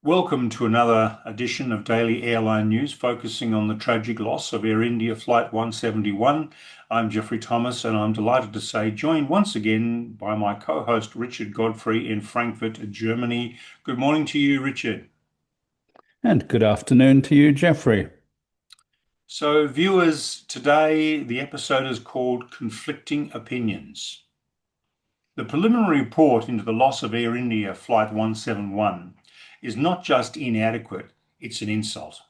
Welcome to another edition of Daily Airline News, focusing on the tragic loss of Air India Flight 171. I'm Geoffrey Thomas, and I'm delighted to say, joined once again by my co-host Richard Godfrey in Frankfurt, Germany. Good morning to you, Richard. And good afternoon to you, Geoffrey. So, viewers, today the episode is called Conflicting Opinions. The preliminary report into the loss of Air India Flight 171 is not just inadequate, it's an insult.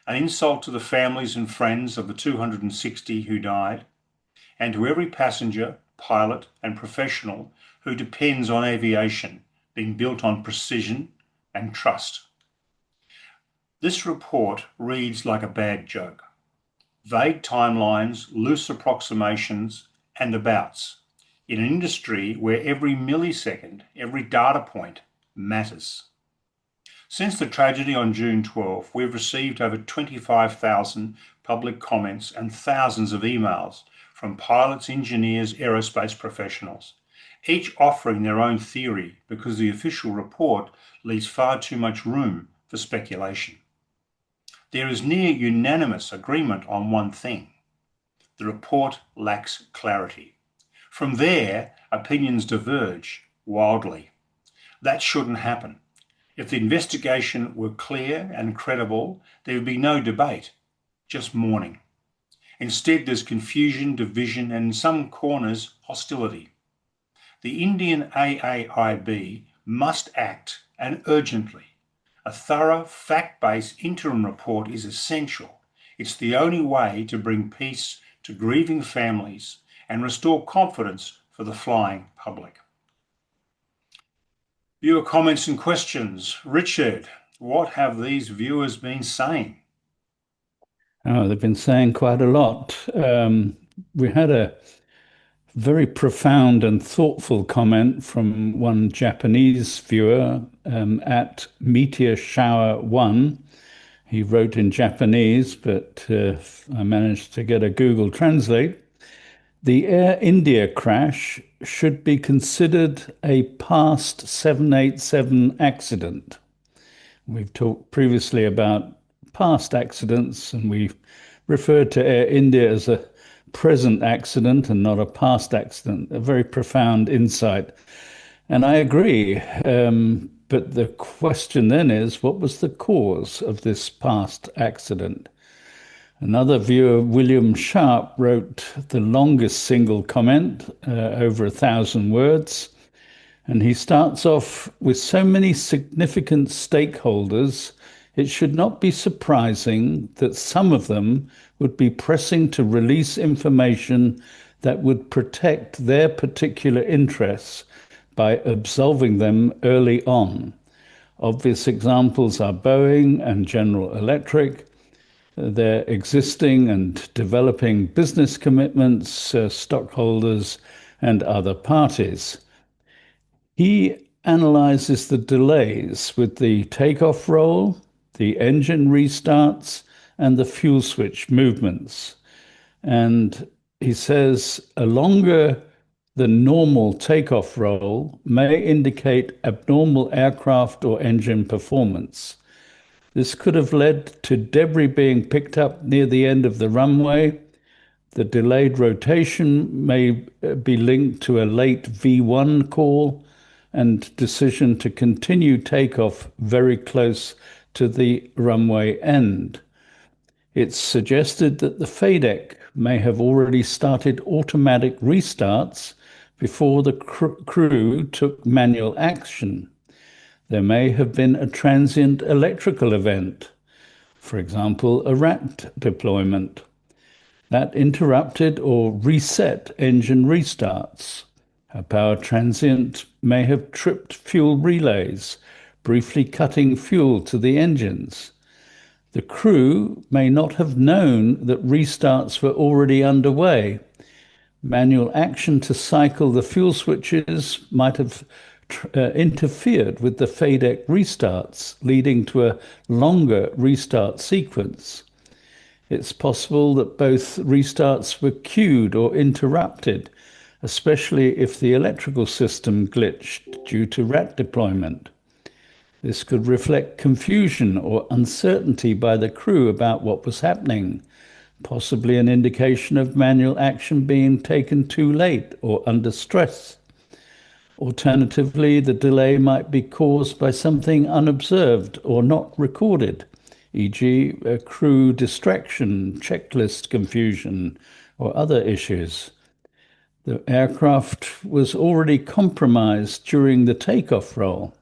An insult to the families and friends of the 260 who died, and to every passenger, pilot, and professional who depends on aviation being built on precision and trust. This report reads like a bad joke. Vague timelines, loose approximations, and abouts in an industry where every millisecond, every data point matters. Since the tragedy on June 12, we've received over 25,000 public comments and thousands of emails from pilots, engineers, aerospace professionals, each offering their own theory because the official report leaves far too much room for speculation. There is near unanimous agreement on one thing. The report lacks clarity. From there, opinions diverge wildly. That shouldn't happen. If the investigation were clear and credible, there would be no debate, just mourning. Instead, there's confusion, division, and in some corners, hostility. The Indian AAIB must act, and urgently. A thorough, fact-based interim report is essential. It's the only way to bring peace to grieving families and restore confidence for the flying public. Viewer comments and questions. Richard, what have these viewers been saying? Oh, they've been saying quite a lot. We had a very profound and thoughtful comment from one Japanese viewer at Meteor Shower 1. He wrote in Japanese, but I managed to get a Google Translate. The Air India crash should be considered a past 787 accident. We've talked previously about past accidents, and we've referred to Air India as a present accident and not a past accident. A very profound insight. And I agree. But the question then is, what was the cause of this past accident? Another viewer, William Sharp, wrote the longest single comment, over 1,000 words. And he starts off with so many significant stakeholders, it should not be surprising that some of them would be pressing to release information that would protect their particular interests by absolving them early on. Obvious examples are Boeing and General Electric, their existing and developing business commitments, stockholders, and other parties. He analyzes the delays with the takeoff roll, the engine restarts, and the fuel switch movements. And he says a longer than normal takeoff roll may indicate abnormal aircraft or engine performance. This could have led to debris being picked up near the end of the runway. The delayed rotation may be linked to a late V1 call and decision to continue takeoff very close to the runway end. It's suggested that the FADEC may have already started automatic restarts before the crew took manual action. There may have been a transient electrical event, for example, a rat deployment, that interrupted or reset engine restarts. A power transient may have tripped fuel relays, briefly cutting fuel to the engines. The crew may not have known that restarts were already underway. Manual action to cycle the fuel switches might have interfered with the FADEC restarts, leading to a longer restart sequence. It's possible that both restarts were queued or interrupted, especially if the electrical system glitched due to rat deployment. This could reflect confusion or uncertainty by the crew about what was happening, possibly an indication of manual action being taken too late or under stress. Alternatively, the delay might be caused by something unobserved or not recorded, e.g., a crew distraction, checklist confusion, or other issues. The aircraft was already compromised during the takeoff roll.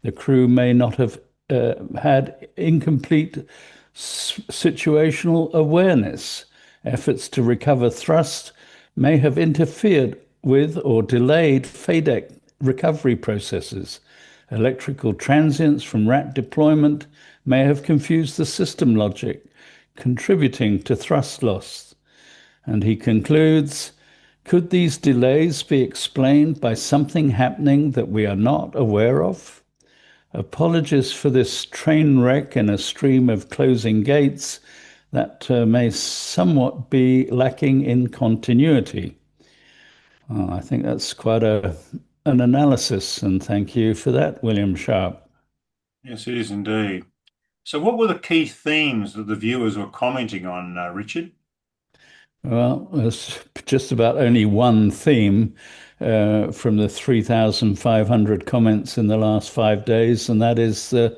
The crew may not have had incomplete situational awareness. Efforts to recover thrust may have interfered with or delayed FADEC recovery processes. Electrical transients from RAT deployment may have confused the system logic, contributing to thrust loss. And he concludes, could these delays be explained by something happening that we are not aware of? Apologies for this train wreck in a stream of closing gates that may somewhat be lacking in continuity. I think that's quite an analysis, and thank you for that, William Sharp. Yes, it is indeed. So, what were the key themes that the viewers were commenting on, Richard? Well, there's just about only one theme from the 3,500 comments in the last 5 days, and that is the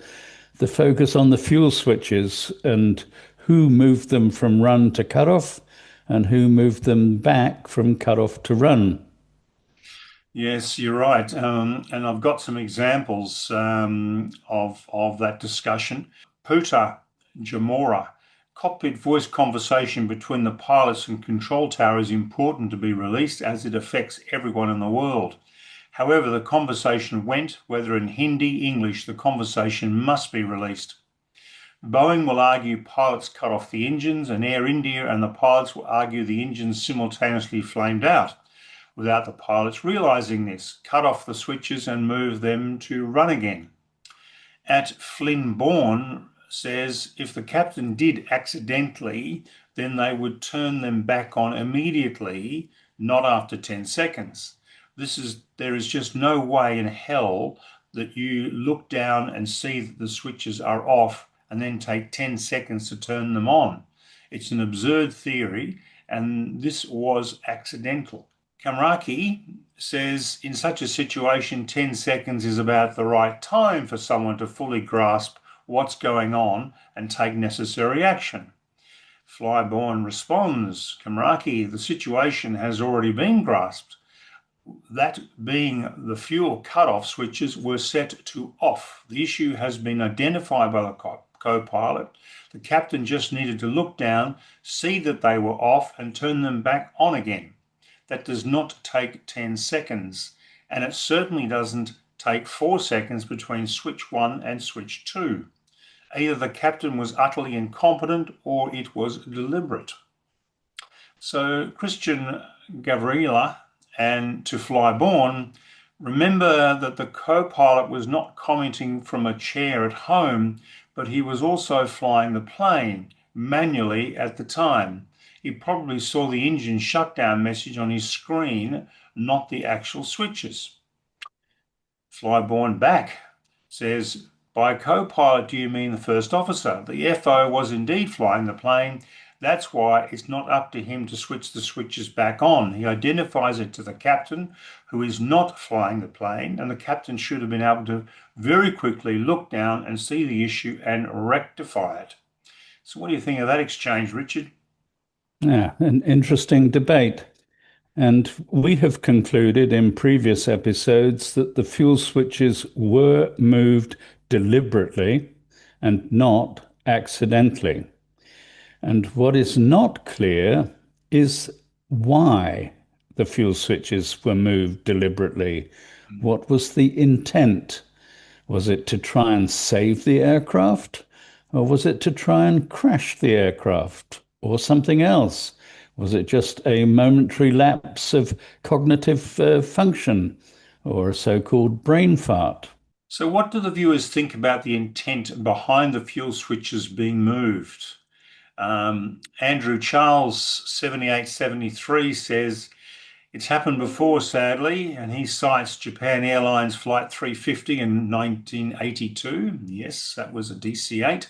focus on the fuel switches and who moved them from run to cutoff and who moved them back from cutoff to run. Yes, you're right. And I've got some examples of that discussion. Puta Jamora, cockpit voice conversation between the pilots and control tower is important to be released as it affects everyone in the world. However, the conversation went, whether in Hindi, English, the conversation must be released. Boeing will argue pilots cut off the engines, and Air India and the pilots will argue the engines simultaneously flamed out, without the pilots realizing this, cut off the switches and move them to run again. At Flynn Bourne says if the captain did accidentally, then they would turn them back on immediately, not after 10 seconds. There is just no way in hell that you look down and see that the switches are off and then take 10 seconds to turn them on. It's an absurd theory, and this was accidental. Kamraki says in such a situation, 10 seconds is about the right time for someone to fully grasp what's going on and take necessary action. Flyborn responds, Kamraki, the situation has already been grasped. That being the fuel cutoff switches were set to off. The issue has been identified by the co-pilot. The captain just needed to look down, see that they were off and turn them back on again. That does not take 10 seconds, and it certainly doesn't take 4 seconds between switch 1 and switch 2. Either the captain was utterly incompetent or it was deliberate. So Christian Gavrila and to Flyborn, remember that the co-pilot was not commenting from a chair at home, but he was also flying the plane manually at the time. He probably saw the engine shutdown message on his screen, not the actual switches. Flyborn back says, by co-pilot, do you mean the first officer? The FO was indeed flying the plane. That's why it's not up to him to switch the switches back on. He identifies it to the captain, who is not flying the plane, and the captain should have been able to very quickly look down and see the issue and rectify it. So what do you think of that exchange, Richard? Yeah, an interesting debate. And we have concluded in previous episodes that the fuel switches were moved deliberately and not accidentally. And what is not clear is why the fuel switches were moved deliberately. What was the intent? Was it to try and save the aircraft? Or was it to try and crash the aircraft? Or something else? Was it just a momentary lapse of cognitive function or a so-called brain fart? So what do the viewers think about the intent behind the fuel switches being moved? Andrew Charles 7873 says, It's happened before, sadly, and he cites Japan Airlines Flight 350 in 1982. Yes, that was a DC-8.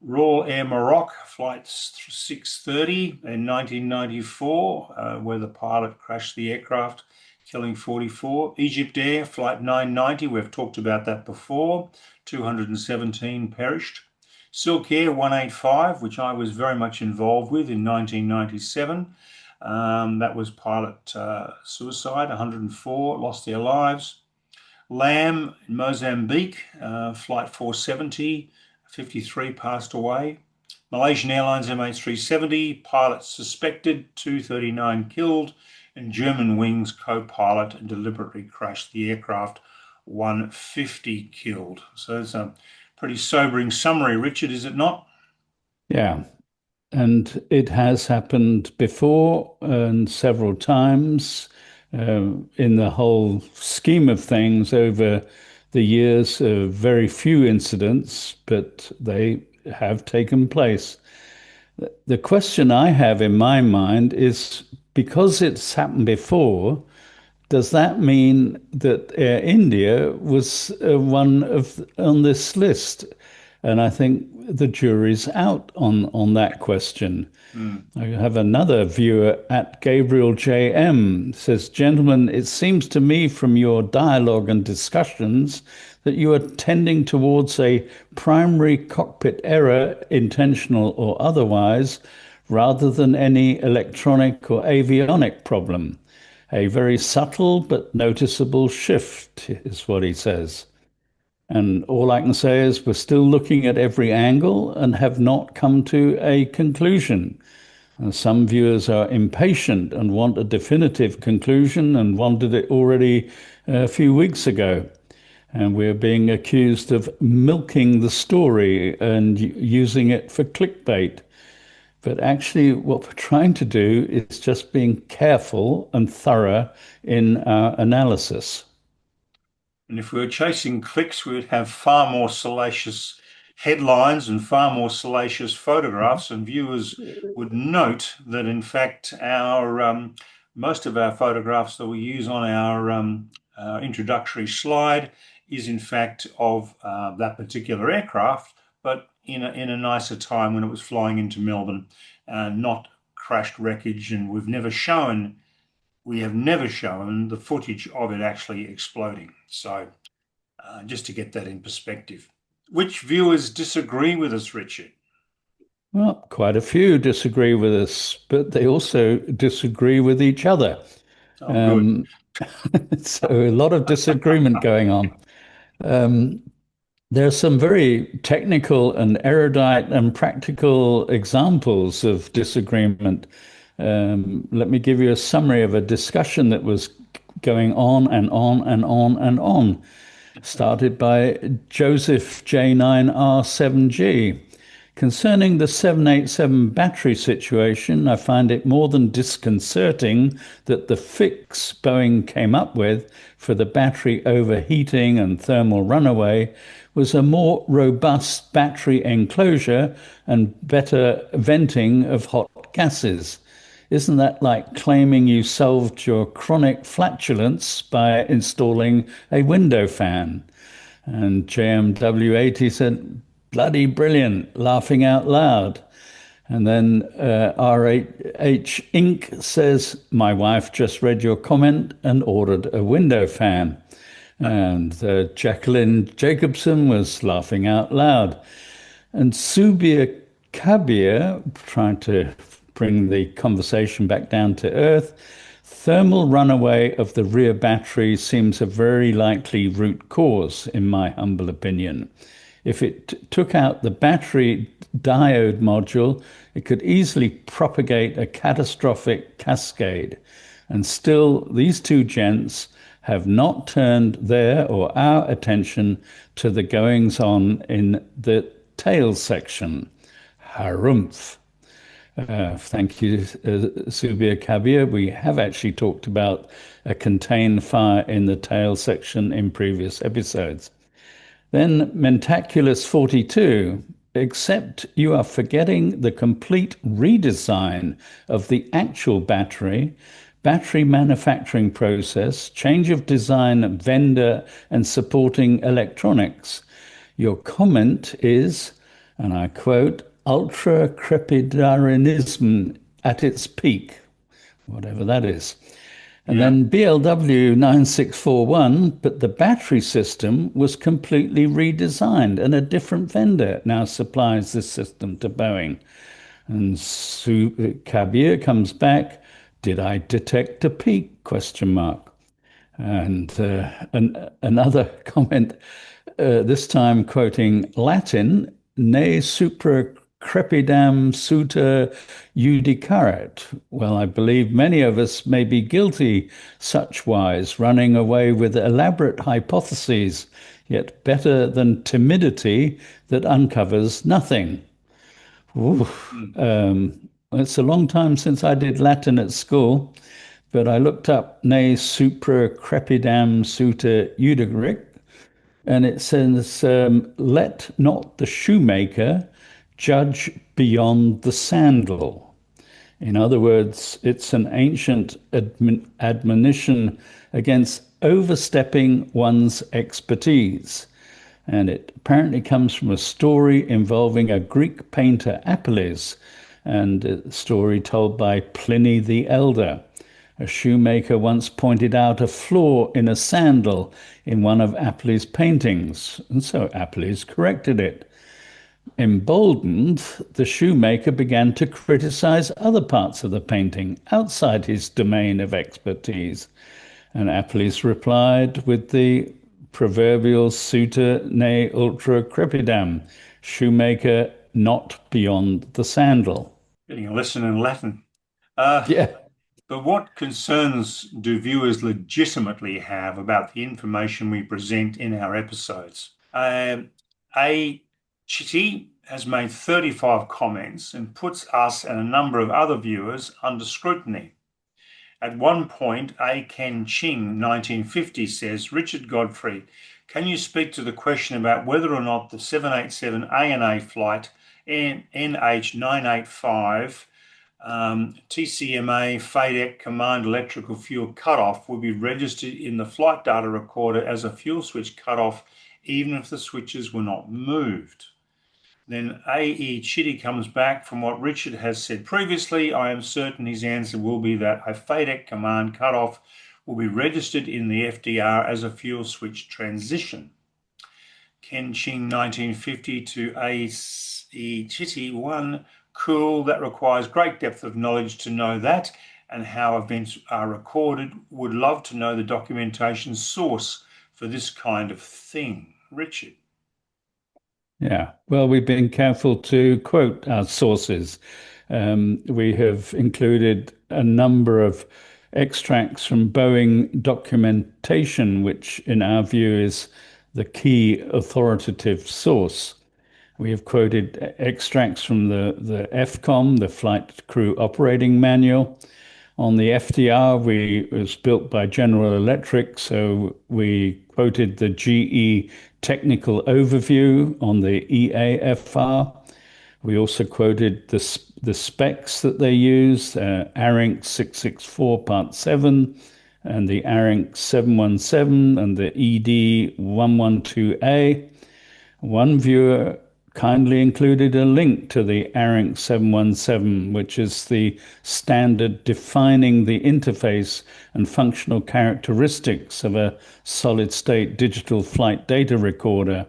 Royal Air Maroc Flight 630 in 1994, where the pilot crashed the aircraft, killing 44. Egypt Air Flight 990, we've talked about that before, 217 perished. Silk Air 185, which I was very much involved with in 1997. That was pilot suicide, 104 lost their lives. Lamb in Mozambique, Flight 470, 53 passed away. Malaysian Airlines MH370, pilot suspected, 239 killed, and German Wings co-pilot deliberately crashed the aircraft, 150 killed. So it's a pretty sobering summary, Richard, is it not? Yeah. And it has happened before and several times in the whole scheme of things over the years. Very few incidents, but they have taken place. The question I have in my mind is because it's happened before, does that mean that Air India was one of on this list? And I think the jury's out on that question. Mm. I have another viewer at Gabriel JM says, gentlemen, it seems to me from your dialogue and discussions that you are tending towards a primary cockpit error, intentional or otherwise, rather than any electronic or avionic problem. A very subtle but noticeable shift is what he says. And all I can say is we're still looking at every angle and have not come to a conclusion. And some viewers are impatient and want a definitive conclusion and wanted it already a few weeks ago. And we're being accused of milking the story and using it for clickbait. But actually, what we're trying to do is just being careful and thorough in our analysis. And if we were chasing clicks, we would have far more salacious headlines and far more salacious photographs, and viewers would note that, in fact, our most of our photographs that we use on our introductory slide is, in fact, of that particular aircraft, but in a nicer time when it was flying into Melbourne, not crashed wreckage, and we have never shown the footage of it actually exploding. So just to get that in perspective. Which viewers disagree with us, Richard? Well, quite a few disagree with us, but they also disagree with each other. Oh, good. Um, so a lot of disagreement going on. Um, there are some very technical and erudite and practical examples of disagreement. Let me give you a summary of a discussion that was going on and on and on and on, started by Joseph J9R7G. Concerning the 787 battery situation, I find it more than disconcerting that the fix Boeing came up with for the battery overheating and thermal runaway was a more robust battery enclosure and better venting of hot gases. Isn't that like claiming you solved your chronic flatulence by installing a window fan? And JMW80 said, bloody brilliant, laughing out loud. And then RH Inc. says, my wife just read your comment and ordered a window fan. And Jacqueline Jacobson was laughing out loud. And Subia Kabir, trying to bring the conversation back down to earth, thermal runaway of the rear battery seems a very likely root cause, in my humble opinion. If it took out the battery diode module, it could easily propagate a catastrophic cascade. And still, these two gents have not turned their or our attention to the goings on in the tail section. Harumph. Thank you, Subir Kabir. We have actually talked about a contained fire in the tail section in previous episodes. Then Mentaculus 42, except you are forgetting the complete redesign of the actual battery battery manufacturing process, change of design, vendor, and supporting electronics. Your comment is, and I quote, ultra crepidarianism at its peak, whatever that is. And Yeah. then BLW 9641, but the battery system was completely redesigned and a different vendor now supplies this system to Boeing. And Kabir comes back, did I detect a peak? Question mark. And another comment, this time quoting Latin, ne supra crepidam suta judicaret. Well, I believe many of us may be guilty such wise, running away with elaborate hypotheses, yet better than timidity that uncovers nothing. Ooh, Mm. it's a long time since I did Latin at school, but I looked up ne supra crepidam suta judicaret, and it says, let not the shoemaker judge beyond the sandal. In other words, it's an ancient admonition against overstepping one's expertise. And it apparently comes from a story involving a Greek painter, Apelles, and a story told by Pliny the Elder. A shoemaker once pointed out a flaw in a sandal in one of Apelles' paintings, and so Apelles corrected it. Emboldened, the shoemaker began to criticize other parts of the painting outside his domain of expertise. And Apelles replied with the proverbial suta ne ultra crepidam, shoemaker not beyond the sandal. Getting a lesson in Latin. Uh, Yeah. but what concerns do viewers legitimately have about the information we present in our episodes? A Chitty has made 35 comments and puts us and a number of other viewers under scrutiny. At one point, A. Ken Ching, 1950, says, Richard Godfrey, can you speak to the question about whether or not the 787 ANA flight NH985 TCMA FADEC Command Electrical Fuel Cutoff will be registered in the flight data recorder as a fuel switch cutoff, even if the switches were not moved? Then A.E. Chitty comes back from what Richard has said previously. I am certain his answer will be that a FADEC command cutoff will be registered in the FDR as a fuel switch transition. Ken Ching, 1950 to A.E. Chitty, 1. Cool, that requires great depth of knowledge to know that and how events are recorded. Would love to know the documentation source for this kind of thing. Richard. Yeah, well, we've been careful to quote our sources. We have included a number of extracts from Boeing documentation, which, in our view, is the key authoritative source. We have quoted extracts from the FCOM, the Flight Crew Operating Manual. On the FDR, it was built by General Electric, so we quoted the GE technical overview on the EAFR. We also quoted the specs that they use, ARINC 664 Part 7, and the ARINC 717, and the ED 112A. One viewer kindly included a link to the ARINC 717, which is the standard defining the interface and functional characteristics of a solid-state digital flight data recorder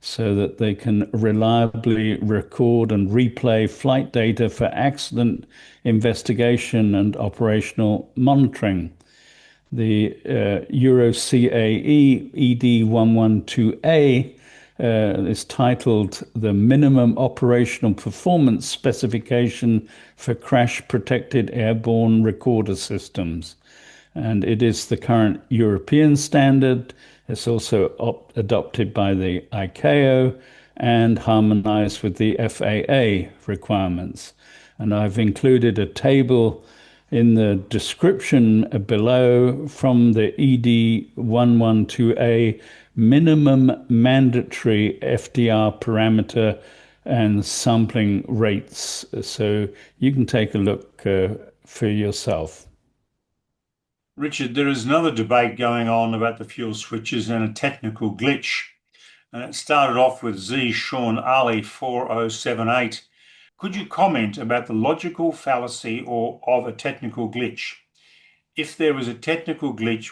so that they can reliably record and replay flight data for accident investigation and operational monitoring. The Euro CAE ED112A is titled the Minimum Operational Performance Specification for Crash Protected Airborne Recorder Systems. And it is the current European standard. It's also adopted by the ICAO and harmonized with the FAA requirements. And I've included a table in the description below from the ED112A minimum mandatory FDR parameter and sampling rates. So you can take a look for yourself. Richard, there is another debate going on about the fuel switches and a technical glitch. And it started off with Z. Sean Ali 4078. Could you comment about the logical fallacy or of a technical glitch? If there was a technical glitch,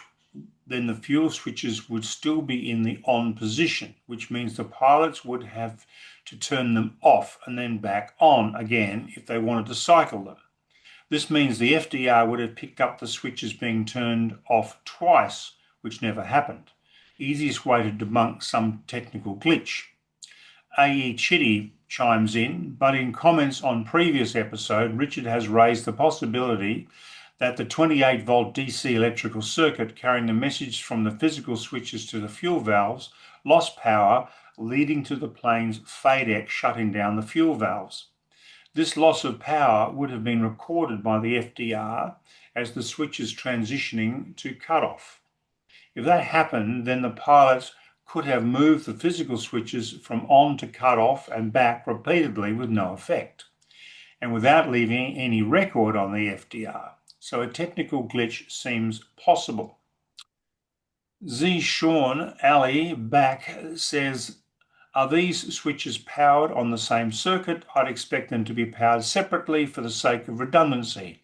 then the fuel switches would still be in the on position, which means the pilots would have to turn them off and then back on again if they wanted to cycle them. This means the FDR would have picked up the switches being turned off twice, which never happened. Easiest way to debunk some technical glitch. A.E. Chitty chimes in, but in comments on previous episode, Richard has raised the possibility that the 28-volt DC electrical circuit carrying the message from the physical switches to the fuel valves lost power, leading to the plane's FADEC shutting down the fuel valves. This loss of power would have been recorded by the FDR as the switch is transitioning to cutoff. If that happened, then the pilots could have moved the physical switches from on to cutoff and back repeatedly with no effect, and without leaving any record on the FDR. So a technical glitch seems possible. Z. Sean Ali back says, are these switches powered on the same circuit? I'd expect them to be powered separately for the sake of redundancy.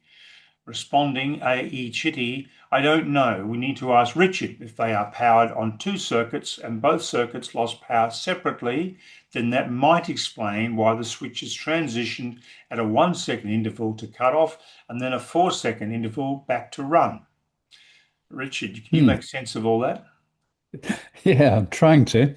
Responding, A.E. Chitty, I don't know. We need to ask Richard. If they are powered on two circuits and both circuits lost power separately, then that might explain why the switches transitioned at a 1-second interval to cut off and then a 4-second interval back to run. Richard, can you make sense of all that? Yeah, I'm trying to.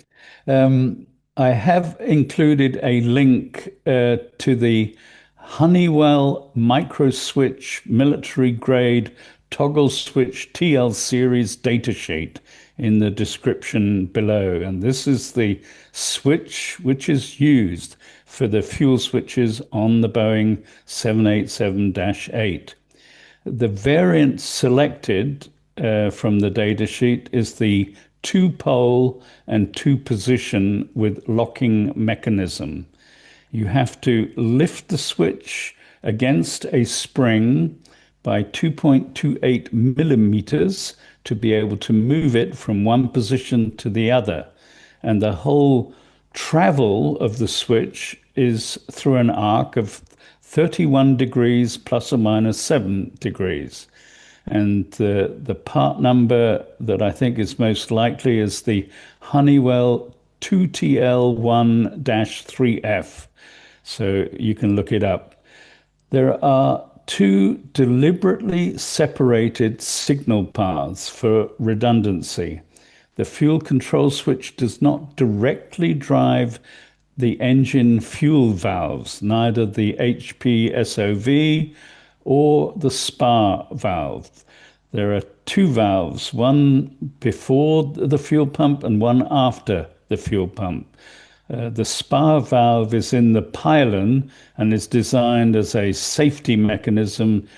I have included a link to the Honeywell micro switch military grade toggle switch TL series datasheet in the description below. And this is the switch which is used for the fuel switches on the Boeing 787-8. The variant selected from the datasheet is the two-pole and two-position with locking mechanism. You have to lift the switch against a spring by 2.28 millimeters to be able to move it from one position to the other. And the whole travel of the switch is through an arc of 31 degrees plus or minus 7 degrees. And the part number that I think is most likely is the Honeywell 2TL1-3F. So you can look it up. There are two deliberately separated signal paths for redundancy. The fuel control switch does not directly drive the engine fuel valves, neither the HPSOV or the SPA valve. There are two valves, one before the fuel pump and one after the fuel pump. The SPA valve is in the pylon and is designed as a safety mechanism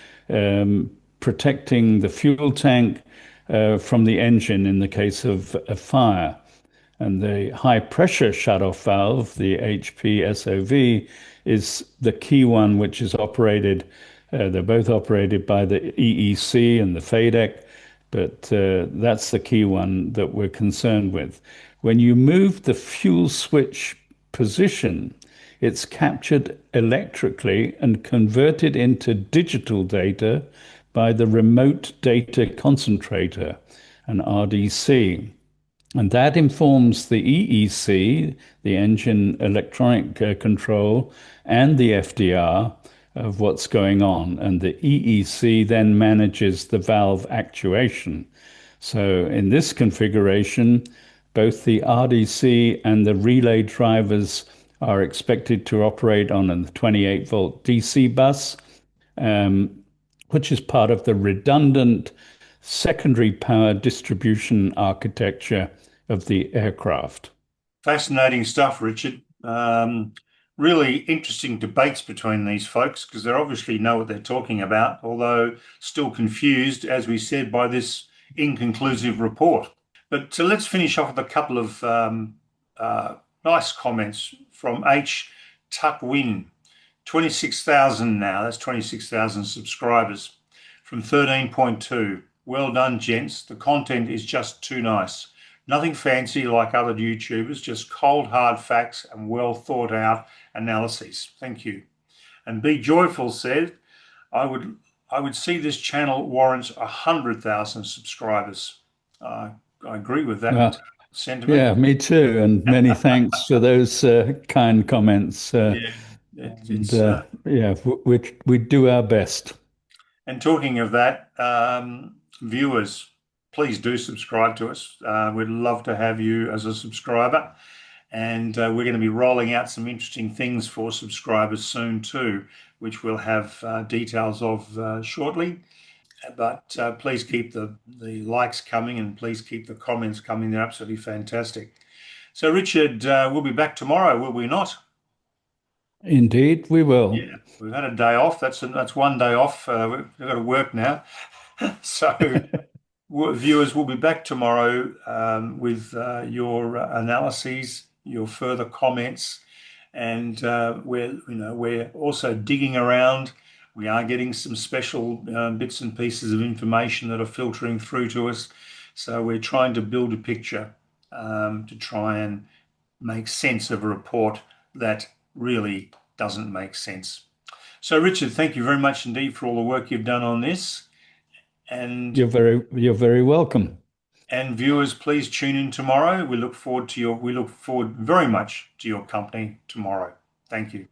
protecting the fuel tank from the engine in the case of a fire. And the high pressure shutoff valve, the HPSOV, is the key one, which is operated. They're both operated by the EEC and the FADEC, but that's the key one that we're concerned with. When you move the fuel switch position, it's captured electrically and converted into digital data by the remote data concentrator, an RDC. And that informs the EEC, the engine electronic control, and the FDR of what's going on. And the EEC then manages the valve actuation. So in this configuration, both the RDC and the relay drivers are expected to operate on a 28-volt DC bus, which is part of the redundant secondary power distribution architecture of the aircraft. Fascinating stuff, Richard. Really interesting debates between these folks because they obviously know what they're talking about, although still confused, as we said, by this inconclusive report. But let's finish off with a couple of nice comments from H. Tuckwin. 26,000 now, that's 26,000 subscribers from 13.2. Well done, gents. The content is just too nice. Nothing fancy like other YouTubers, just cold, hard facts and well thought out analyses. Thank you. And Be Joyful said, I would I would see this channel warrants 100,000 subscribers. I agree with that Uh, sentiment. yeah, me too. And many thanks for those kind comments. Yeah, And it's yeah, we do our best. and talking of that, viewers, please do subscribe to us. We'd love to have you as a subscriber, and we're going to be rolling out some interesting things for subscribers soon too, which we'll have details of shortly. But please keep the likes coming, and please keep the comments coming. They're absolutely fantastic. So, Richard, we'll be back tomorrow, will we not? Indeed, we will. Yeah, we've had a day off. That's one day off. We've got to work now. So, viewers, we'll be back tomorrow with your analyses, your further comments, and we're also digging around. We are getting some special bits and pieces of information that are filtering through to us. So we're trying to build a picture to try and make sense of a report that really doesn't make sense. So, Richard, thank you very much indeed for all the work you've done on this. And You're very welcome. and viewers, please tune in tomorrow. We look forward very much to your company tomorrow. Thank you.